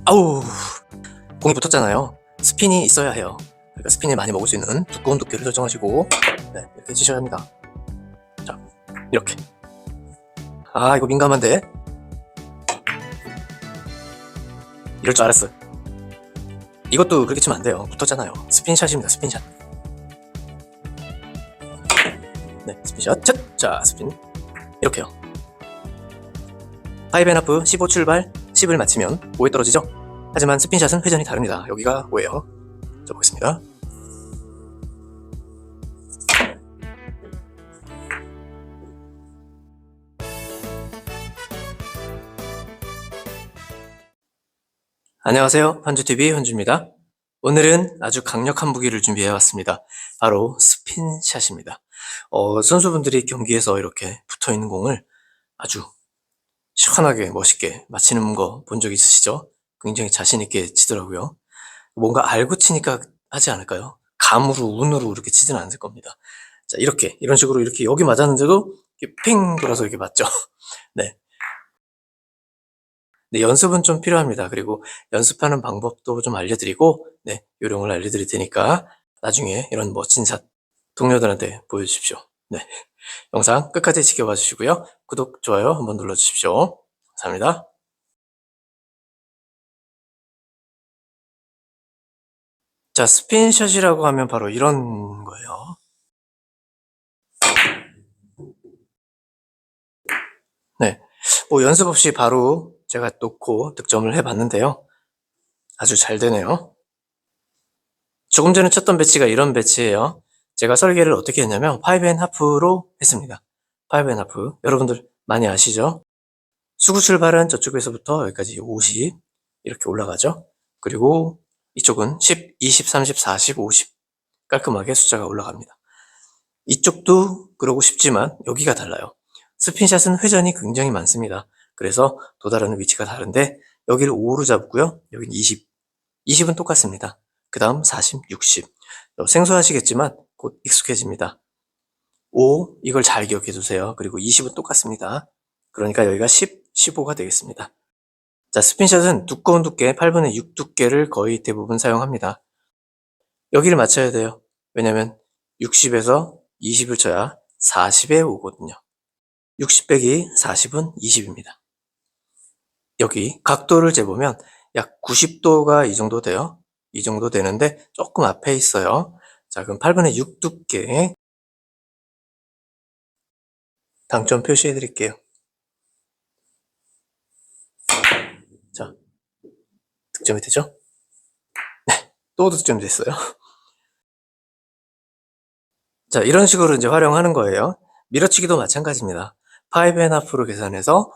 아우, 공이 붙었잖아요. 스핀이 있어야 해요. 그러니까 스핀을 많이 먹을 수 있는 두꺼운 두께를 설정하시고, 네, 이렇게 치셔야 합니다. 자, 이렇게. 아, 이거 민감한데? 이럴 줄 알았어. 이것도 그렇게 치면 안 돼요. 붙었잖아요. 스핀샷입니다, 스핀샷. 네, 스핀샷. 자, 스핀. 이렇게요. 5&1, 15 출발, 10을 맞추면 5에 떨어지죠? 하지만 스핀샷은 회전이 다릅니다. 여기가 5예요. 자, 보겠습니다. 안녕하세요. 현주TV 현주입니다. 오늘은 아주 강력한 무기를 준비해왔습니다. 바로 스핀샷입니다. 선수분들이 경기에서 이렇게 붙어있는 공을 아주 시원하게 멋있게 맞히는 거 본 적 있으시죠? 굉장히 자신있게 치더라고요. 뭔가 알고 치니까 하지 않을까요? 감으로, 운으로 이렇게 치지는 않을 겁니다. 자, 이런 식으로 이렇게 여기 맞았는데도 이렇게 팽 돌아서 이렇게 맞죠? 네. 네, 연습은 좀 필요합니다. 그리고 연습하는 방법도 좀 알려드리고, 네, 요령을 알려드릴 테니까 나중에 이런 멋진 샷 동료들한테 보여주십시오. 네, 영상 끝까지 지켜봐 주시고요. 구독, 좋아요 한번 눌러주십시오. 감사합니다. 자, 스핀샷이라고 하면 바로 이런 거예요. 네, 뭐 연습 없이 바로 제가 놓고 득점을 해봤는데요. 아주 잘 되네요. 조금 전에 쳤던 배치가 이런 배치예요. 제가 설계를 어떻게 했냐면 5&1로 했습니다. 5&1. 여러분들 많이 아시죠? 수구 출발은 저쪽에서부터 여기까지 50 이렇게 올라가죠. 그리고 이쪽은 10, 20, 30, 40, 50 깔끔하게 숫자가 올라갑니다. 이쪽도 그러고 싶지만 여기가 달라요. 스핀샷은 회전이 굉장히 많습니다. 그래서 도달하는 위치가 다른데 여기를 5로 잡고요. 여기는 20. 20은 똑같습니다. 그 다음 40, 60. 생소하시겠지만 곧 익숙해집니다. 5, 이걸 잘 기억해 두세요. 그리고 20은 똑같습니다. 그러니까 여기가 10, 15가 되겠습니다. 자, 스핀샷은 두꺼운 두께, 8분의 6 두께를 거의 대부분 사용합니다. 여기를 맞춰야 돼요. 왜냐면 60에서 20을 쳐야 40에 오거든요. 60 빼기 40은 20입니다. 여기 각도를 재보면 약 90도가 이 정도 돼요. 이 정도 되는데 조금 앞에 있어요. 자, 그럼 8분의 6 두께 당점 표시해 드릴게요. 자, 득점이 되죠? 네, 또 득점이 됐어요. 자, 이런 식으로 이제 활용하는 거예요. 밀어치기도 마찬가지입니다. 5&1로 계산해서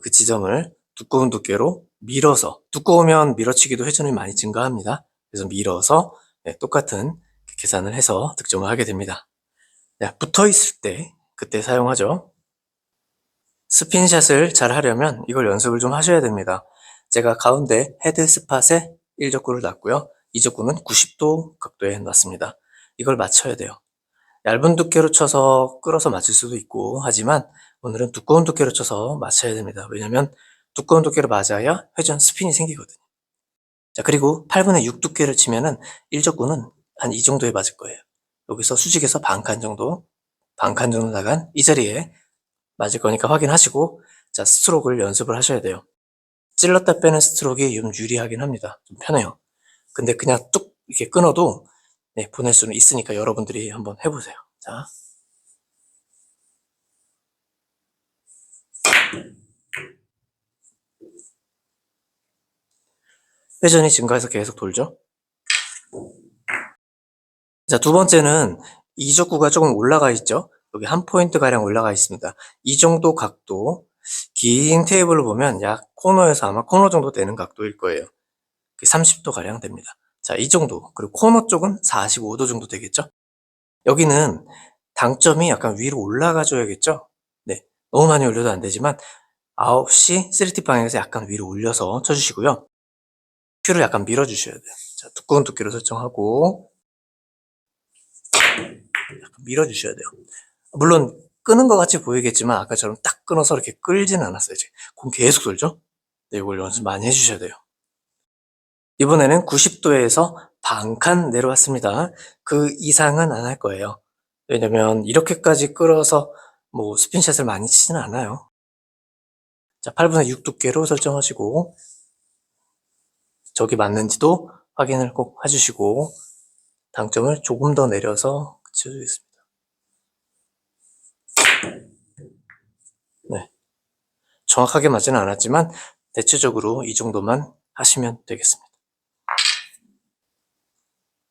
그 지점을 두꺼운 두께로 밀어서, 두꺼우면 밀어치기도 회전이 많이 증가합니다. 그래서 밀어서 네, 똑같은 계산을 해서 득점을 하게 됩니다. 네, 붙어 있을 때 그때 사용하죠. 스핀샷을 잘 하려면 이걸 연습을 좀 하셔야 됩니다. 제가 가운데 헤드 스팟에 1적구를 놨고요. 2적구는 90도 각도에 놨습니다. 이걸 맞춰야 돼요. 얇은 두께로 쳐서 끌어서 맞출 수도 있고 하지만 오늘은 두꺼운 두께로 쳐서 맞춰야 됩니다. 왜냐면 두꺼운 두께로 맞아야 회전 스핀이 생기거든요. 자, 그리고 8분의 6 두께를 치면은 1적구는 한 이 정도에 맞을 거예요. 여기서 수직에서 반칸 정도 나간 이 자리에 맞을 거니까 확인하시고, 자, 스트로크를 연습을 하셔야 돼요. 찔렀다 빼는 스트로크가 좀 유리하긴 합니다. 좀 편해요. 근데 그냥 뚝 이렇게 끊어도 네, 보낼 수는 있으니까 여러분들이 한번 해보세요. 자. 회전이 증가해서 계속 돌죠. 자, 두 번째는 이적구가 조금 올라가 있죠. 여기 한 포인트 가량 올라가 있습니다. 이 정도 각도, 긴 테이블을 보면 약 코너에서 아마 코너 정도 되는 각도일 거예요. 30도 가량 됩니다. 자, 이 정도. 그리고 코너 쪽은 45도 정도 되겠죠. 여기는 당점이 약간 위로 올라가 줘야겠죠. 네, 너무 많이 올려도 안 되지만 9시 3티 방향에서 약간 위로 올려서 쳐주시고요. 큐를 약간 밀어주셔야 돼요. 자, 두꺼운 두께로 설정하고 약간 밀어주셔야 돼요. 물론 끄는 것 같이 보이겠지만 아까처럼 딱 끊어서 이렇게 끌지는 않았어요. 이제 공 계속 돌죠? 네, 이걸 연습 많이 해주셔야 돼요. 이번에는 90도에서 반 칸 내려왔습니다. 그 이상은 안 할 거예요. 왜냐면 이렇게까지 끌어서 뭐 스핀샷을 많이 치지는 않아요. 자, 8분의 6 두께로 설정하시고 저기 맞는지도 확인을 꼭 해주시고 당점을 조금 더 내려서 치워주겠습니다. 네, 정확하게 맞지는 않았지만 대체적으로 이 정도만 하시면 되겠습니다.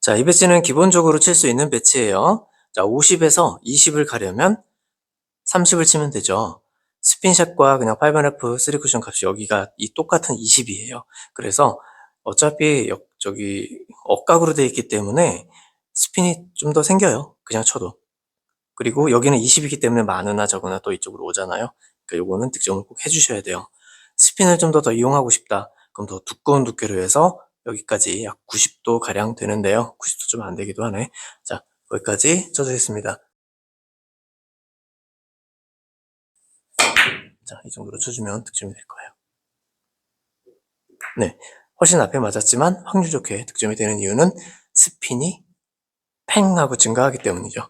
자, 이 배치는 기본적으로 칠 수 있는 배치예요. 자, 50에서 20을 가려면 30을 치면 되죠. 스핀샷과 그냥 5F 3쿠션 값이 여기가 이 똑같은 20이에요. 그래서 어차피 저기 억각으로 되어 있기 때문에 스핀이 좀 더 생겨요. 그냥 쳐도. 그리고 여기는 20이기 때문에 많으나 적으나 또 이쪽으로 오잖아요. 그러니까 요거는 득점을 꼭 해주셔야 돼요. 스핀을 좀 더 이용하고 싶다. 그럼 더 두꺼운 두께로 해서 여기까지 약 90도 가량 되는데요. 90도 좀 안 되기도 하네. 자, 거기까지 쳐주겠습니다. 자, 이 정도로 쳐주면 득점이 될 거예요. 네, 훨씬 앞에 맞았지만 확률 좋게 득점이 되는 이유는 스핀이 팽 하고 증가하기 때문이죠.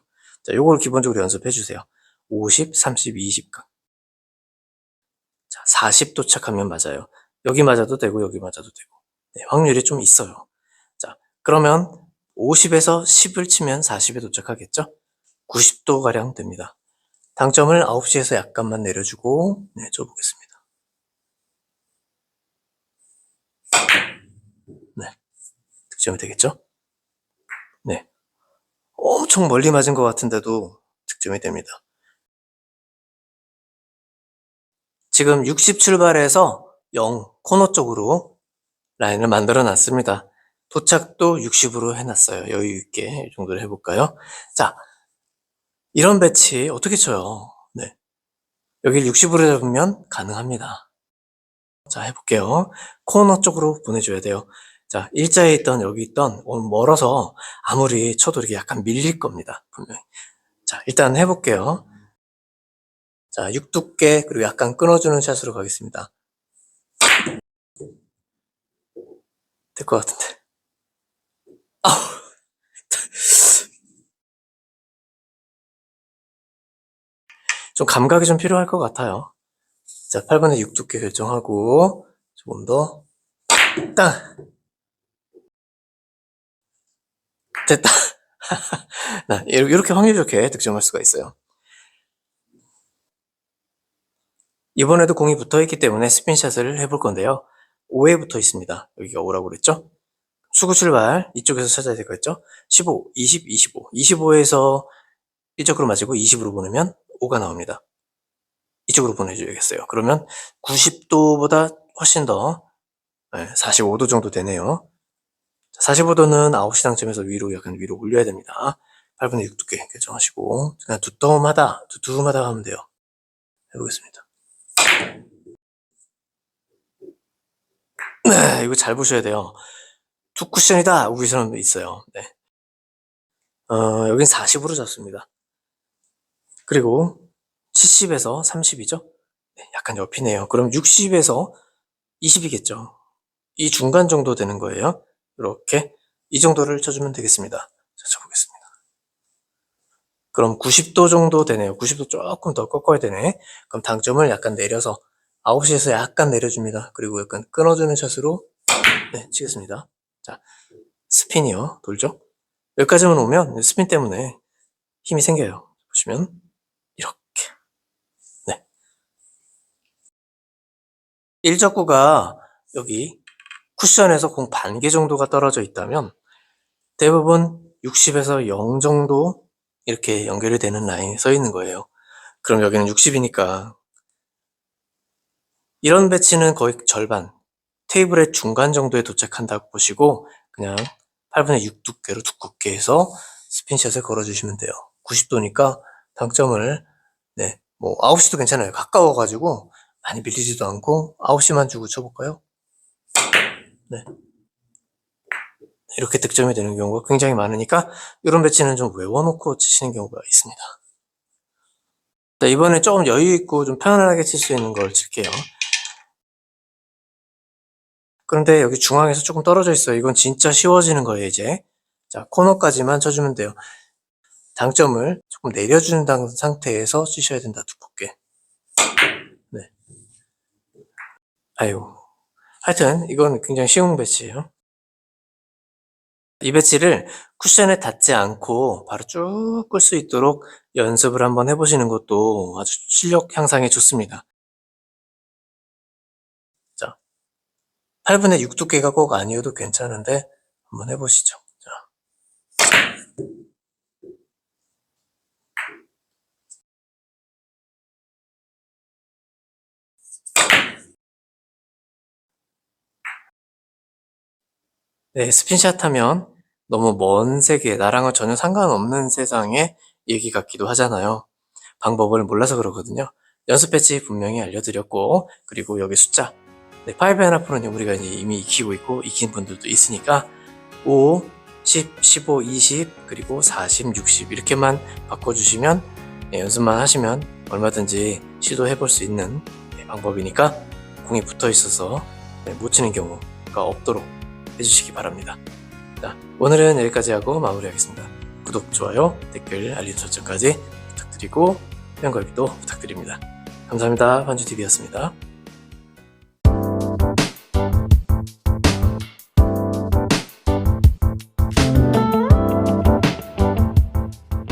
자, 요걸 기본적으로 연습해 주세요. 50, 30, 20각. 자, 40 도착하면 맞아요. 여기 맞아도 되고 여기 맞아도 되고. 네, 확률이 좀 있어요. 자, 그러면 50에서 10을 치면 40에 도착하겠죠? 90도 가량 됩니다. 당점을 9시에서 약간만 내려주고 네, 줘보겠습니다. 네, 득점이 되겠죠? 네, 엄청 멀리 맞은 것 같은데도 득점이 됩니다. 지금 60 출발해서 0 코너 쪽으로 라인을 만들어 놨습니다. 도착도 60으로 해놨어요. 여유 있게 이 정도로 해볼까요? 자, 이런 배치 어떻게 쳐요? 네, 여기를 60으로 잡으면 가능합니다. 자, 해볼게요. 코너 쪽으로 보내줘야 돼요. 자, 일자에 있던 여기 있던 멀어서 아무리 쳐도 이렇게 약간 밀릴 겁니다. 분명히. 자, 일단 해볼게요. 자, 6두께 그리고 약간 끊어주는 샷으로 가겠습니다. 될 것 같은데. 아우. 좀 감각이 좀 필요할 것 같아요. 자, 8번에 6두께 결정하고 조금 더 딱 됐다. 이렇게 확률 좋게 득점할 수가 있어요. 이번에도 공이 붙어있기 때문에 스핀샷을 해볼 건데요. 5에 붙어 있습니다. 여기가 5라고 그랬죠? 수구 출발 이쪽에서 찾아야 될 거겠죠? 15, 20, 25. 25에서 이쪽으로 맞고 20으로 보내면 5가 나옵니다. 이쪽으로 보내줘야겠어요. 그러면 90도보다 훨씬 더 45도 정도 되네요. 45도는 9시 당점에서 위로 약간 위로 올려야 됩니다. 8분의 6 두께 결정하시고 그냥 두툼하다 하면 돼요. 해보겠습니다. 네, 이거 잘 보셔야 돼요. 투 쿠션이다 우리 사람도 있어요. 네. 여긴 40으로 잡습니다. 그리고 70에서 30이죠? 네, 약간 옆이네요. 그럼 60에서 20이겠죠? 이 중간 정도 되는 거예요. 이렇게 이 정도를 쳐주면 되겠습니다. 자, 쳐보겠습니다. 그럼 90도 정도 되네요. 90도 조금 더 꺾어야 되네. 그럼 당점을 약간 내려서 9시에서 약간 내려줍니다. 그리고 약간 끊어주는 샷으로 네, 치겠습니다. 자, 스핀이요. 돌죠? 여기까지만 오면 스핀 때문에 힘이 생겨요. 보시면 이렇게 네. 1적구가 여기 쿠션에서 공 반 개 정도가 떨어져 있다면 대부분 60에서 0 정도 이렇게 연결이 되는 라인이 서 있는 거예요. 그럼 여기는 60이니까 이런 배치는 거의 절반, 테이블의 중간 정도에 도착한다고 보시고 그냥 8분의 6 두께로 두껍게 해서 스핀샷을 걸어주시면 돼요. 90도니까 당점을 네, 뭐 9시도 괜찮아요. 가까워가지고 많이 밀리지도 않고 9시만 주고 쳐볼까요? 네. 이렇게 득점이 되는 경우가 굉장히 많으니까 이런 배치는 좀 외워놓고 치시는 경우가 있습니다. 자, 이번에 조금 여유 있고 좀 편안하게 칠 수 있는 걸 칠게요. 그런데 여기 중앙에서 조금 떨어져 있어요. 이건 진짜 쉬워지는 거예요, 이제. 자, 코너까지만 쳐주면 돼요. 당점을 조금 내려준 상태에서 치셔야 된다, 두껍게. 네. 아이고. 하여튼, 이건 굉장히 쉬운 배치예요. 이 배치를 쿠션에 닿지 않고 바로 쭉 끌 수 있도록 연습을 한번 해보시는 것도 아주 실력 향상에 좋습니다. 자, 8분의 6 두께가 꼭 아니어도 괜찮은데 한번 해보시죠. 자. 네, 스핀샷 하면 너무 먼 세계, 나랑은 전혀 상관없는 세상의 얘기 같기도 하잖아요. 방법을 몰라서 그러거든요. 연습 배치 분명히 알려드렸고, 그리고 여기 숫자. 네, 5&1는 우리가 이제 이미 익히고 있고, 익힌 분들도 있으니까 5, 10, 15, 20, 그리고 40, 60 이렇게만 바꿔주시면 네, 연습만 하시면 얼마든지 시도해 볼 수 있는 네, 방법이니까 공이 붙어 있어서 네, 못 치는 경우가 없도록 해주시기 바랍니다. 자, 오늘은 여기까지 하고 마무리하겠습니다. 구독, 좋아요, 댓글, 알림 설정까지 부탁드리고 회원 가입도 부탁드립니다. 감사합니다. 반주TV였습니다.